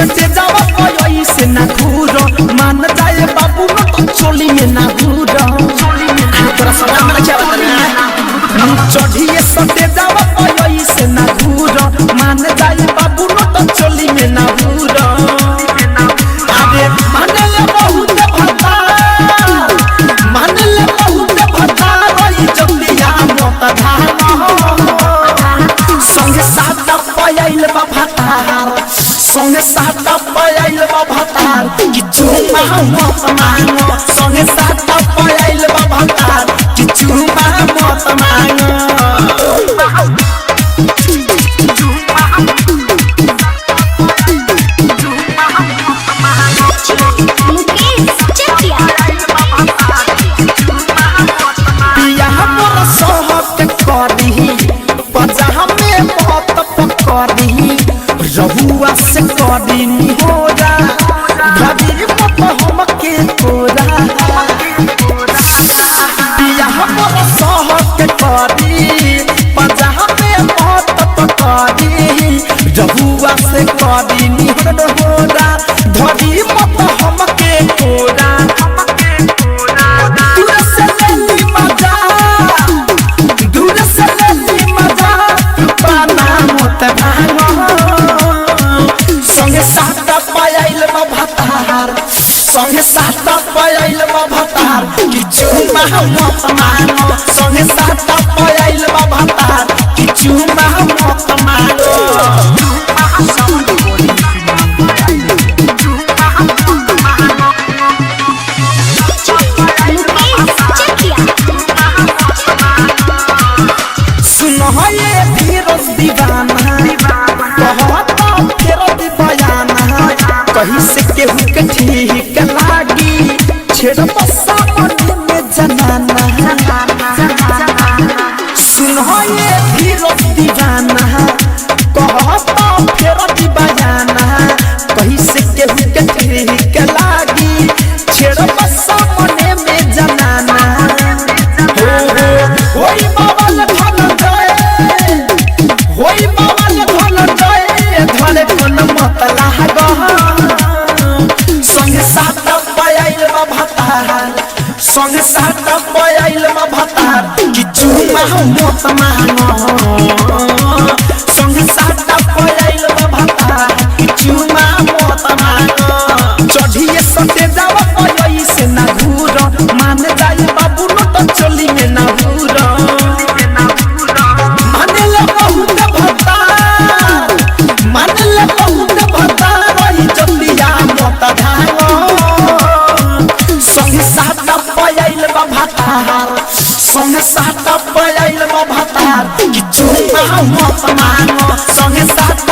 सटे जावा कोई से ना घूरो मान जाए बाबू न तो चोली में ना घूरो तोरा सदा में क्या बता चढ़िए सटे जावा कोई से ना घूरो मान जाए बाबू न तो चोली में ना घूरो अरे माने ले बहुत भता माने ले बहुत भता रही जल्दिया मत धान संगे साथ पयाइल बा भतार संगे साथ पयाइल बा भतार किछु मत मांगो संगे साथ पयाइल बा भतार किछु मत मांगो रहुआ से करीनी होरा भरी मत हम के तोरा पिया हमर सहक करी पजा में मत पकड़ी रहुआ से करीनी होरा भरी मत हम के तोरा दूर से लेली मजा दूर से लेली मजा पाना मत भांगो संगे साथ पयाइल बा भतार संगे साथ पयाइल बा भतार किछु मत मानो संगे साथ पयाइल बा भतार किछु मत मानो सुनो ये फिरोज दीवाना कहीं से केहू के ठीक लागी छेड़ बसा मन में जनाना सुनो ये फिरोज दीवाना कहता फेर दीवाना कहीं से केहू के ठीक लागी छेड़ बसा मन में जनाना होई बाबल धन जाए होई बाबल धन जाए धरे कोन मत लागो संगे साथ पयाइल बा भतार संगे साथ पयाइल बा भतार किछु मत मांगो संगे साथ पयाइल बा भतार किछु मत मांगो चढ़िए सटे जावा कोई से ना घूरो मान जाए बाबू न तो चोली में ना घूरो माने ले बहुत भतार माने ले बहुत भतार रही जल्दिया मत धांगो संगे साथ पयाइल बा भतार संगे साथ पयाइल बा भतार किछु मत मांगो संगे साथ